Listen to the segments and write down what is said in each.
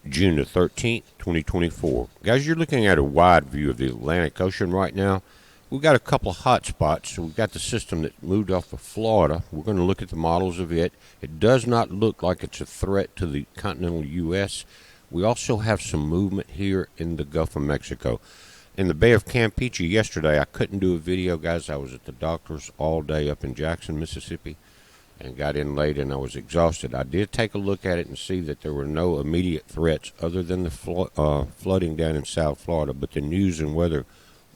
June the 13th, 2024. Guys, you're looking at a wide view of the Atlantic Ocean right now. We've got a couple of hot spots. So we've got the system that moved off of Florida. We're going to look at the models of it. It does not look like it's a threat to the continental U.S. We also have some movement here in the Gulf of Mexico. In the Bay of Campeche yesterday, I couldn't do a video, guys. I was at the doctor's all day up in Jackson, Mississippi, and got in late and I was exhausted. I did take a look at it and see that there were no immediate threats other than the flooding down in South Florida, but the news and weather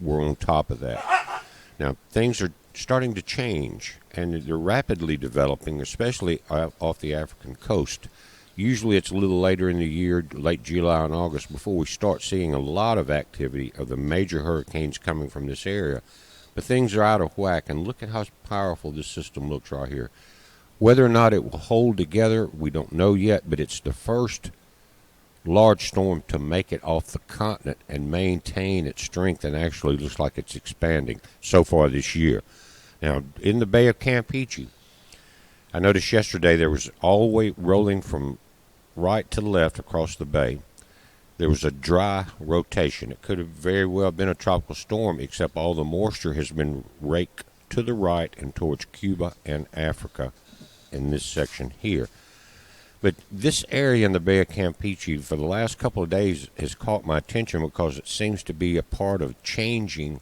were on top of that. Now, things are starting to change, and they're rapidly developing, especially off the African coast. Usually it's a little later in the year, late July and August, before we start seeing a lot of activity of the major hurricanes coming from this area. But things are out of whack, and look at how powerful this system looks right here. Whether or not it will hold together, we don't know yet, but it's the first large storm to make it off the continent and maintain its strength, and actually looks like it's expanding so far this year. Now, in the Bay of Campeche, I noticed yesterday there was all the way rolling from right to left across the bay. There was a dry rotation. It could have very well been a tropical storm, except all the moisture has been raked to the right and towards Cuba and Africa in this section here. But this area in the Bay of Campeche for the last couple of days has caught my attention because it seems to be a part of changing,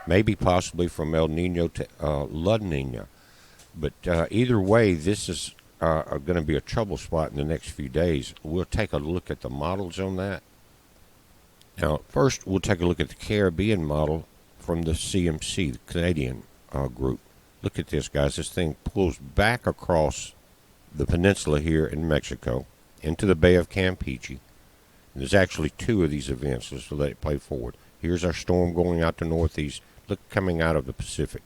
maybe possibly from El Nino to La Nina. But either way, this is going to be a trouble spot in the next few days. We'll take a look at the models on that. Now, first, we'll take a look at the Caribbean model from the CMC, the Canadian group. Look at this, guys. This thing pulls back across the peninsula here in Mexico into the Bay of Campeche. There's actually two of these events. Let's let it play forward. Here's our storm going out to northeast. Look, coming out of the Pacific,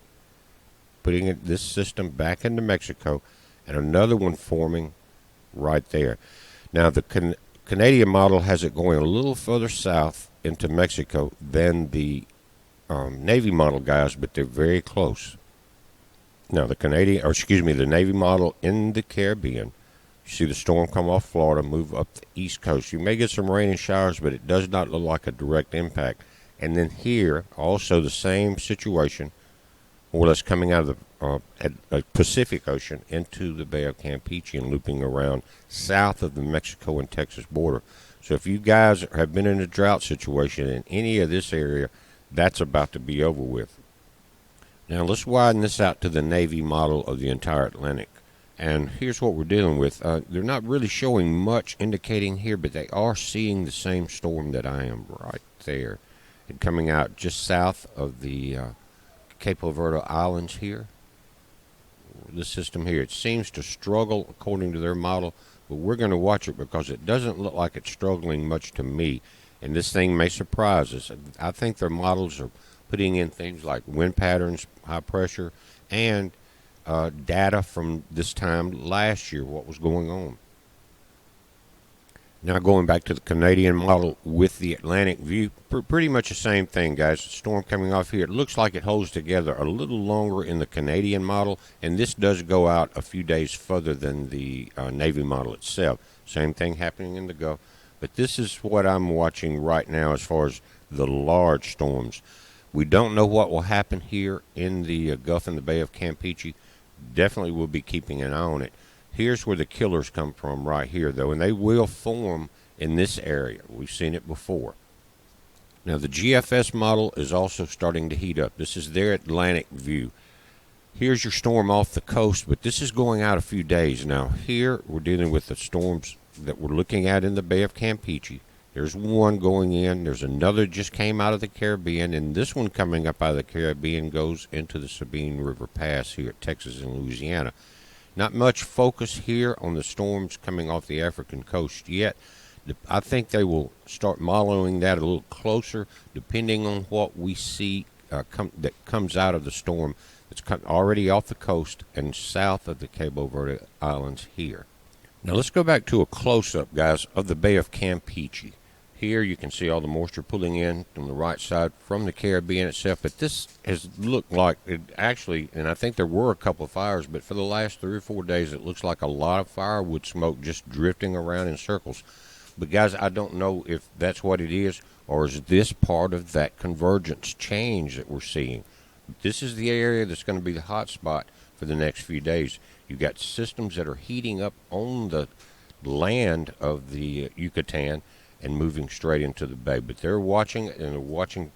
putting this system back into Mexico, and another one forming right there. Now, the Canadian model has it going a little further south into Mexico than the Navy model, guys, but they're very close. Now, the Navy model in the Caribbean, you see the storm come off Florida, move up the east coast. You may get some rain and showers, but it does not look like a direct impact. And then here, also the same situation, more or less coming out of the Pacific Ocean into the Bay of Campeche and looping around south of the Mexico and Texas border. So if you guys have been in a drought situation in any of this area, that's about to be over with. Now let's widen this out to the Navy model of the entire Atlantic. And here's what we're dealing with. They're not really showing much indicating here, but they are seeing the same storm that I am right there. And coming out just south of the Capo Verde Islands here. This system here, it seems to struggle according to their model, but we're going to watch it because it doesn't look like it's struggling much to me. And this thing may surprise us. I think their models are putting in things like wind patterns, high pressure, and data from this time last year, what was going on. Now going back to the Canadian model with the Atlantic view, pretty much the same thing, guys. The storm coming off here, it looks like it holds together a little longer in the Canadian model, and this does go out a few days further than the Navy model itself. Same thing happening in the Gulf. But this is what I'm watching right now as far as the large storms. We don't know what will happen here in the Gulf and the Bay of Campeche. Definitely will be keeping an eye on it. Here's where the killers come from right here, though, and they will form in this area. We've seen it before. Now, the GFS model is also starting to heat up. This is their Atlantic view. Here's your storm off the coast, but this is going out a few days. Now, here we're dealing with the storms that we're looking at in the Bay of Campeche. There's one going in. There's another just came out of the Caribbean, and this one coming up out of the Caribbean goes into the Sabine River Pass here at Texas and Louisiana. Not much focus here on the storms coming off the African coast yet. I think they will start modeling that a little closer depending on what we see that comes out of the storm that's already off the coast and south of the Cabo Verde Islands here. Now let's go back to a close-up, guys, of the Bay of Campeche. Here you can see all the moisture pulling in on the right side from the Caribbean itself, but this has looked like it actually, and I think there were a couple of fires, but for the last 3 or 4 days it looks like a lot of firewood smoke just drifting around in circles. But guys, I don't know if that's what it is, or is this part of that convergence change that we're seeing. This is the area that's going to be the hot spot for the next few days. You've got systems that are heating up on the land of the Yucatan and moving straight into the bay. But they're watching it, and they're watching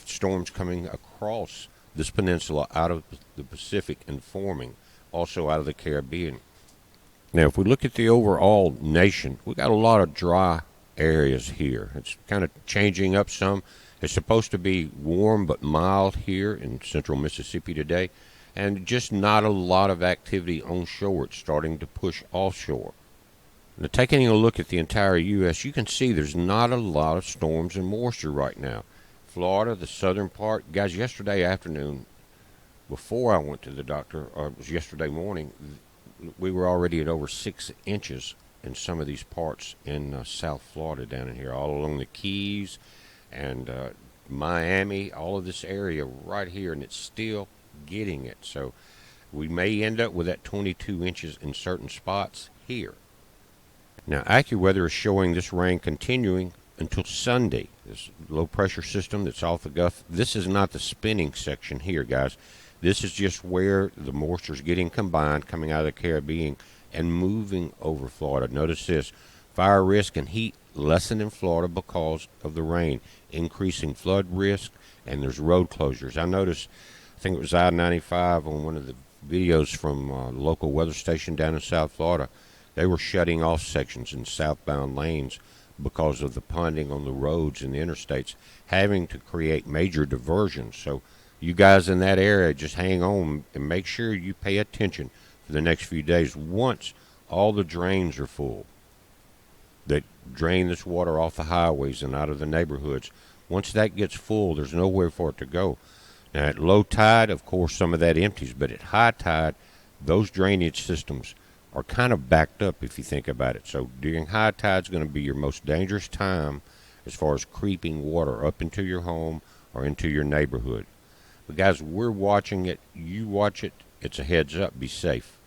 storms coming across this peninsula out of the Pacific and forming also out of the Caribbean. Now, if we look at the overall nation, we got a lot of dry areas here. It's kind of changing up some. It's supposed to be warm but mild here in central Mississippi today, and just not a lot of activity onshore. It's starting to push offshore. Now, taking a look at the entire U.S., you can see there's not a lot of storms and moisture right now. Florida, the southern part, guys, yesterday afternoon, before I went to the doctor, or it was yesterday morning, we were already at over 6 inches in some of these parts in South Florida down in here, all along the Keys and Miami, all of this area right here, and it's still getting it. So we may end up with that 22 inches in certain spots here. Now, AccuWeather is showing this rain continuing until Sunday. This low pressure system that's off the Gulf, this is not the spinning section here, guys. This is just where the moisture is getting combined, coming out of the Caribbean and moving over Florida. Notice this: fire risk and heat lessen in Florida because of the rain, increasing flood risk, and there's road closures. I noticed, I think it was I-95 on one of the videos from a local weather station down in South Florida. They were shutting off sections in southbound lanes because of the ponding on the roads and the interstates, having to create major diversions. So you guys in that area, just hang on and make sure you pay attention for the next few days. Once all the drains are full that drain this water off the highways and out of the neighborhoods, once that gets full, there's nowhere for it to go. Now, at low tide, of course, some of that empties, but at high tide, those drainage systems are kind of backed up if you think about it. So during high tide is going to be your most dangerous time as far as creeping water up into your home or into your neighborhood. But guys, we're watching it. You watch it. It's a heads up. Be safe.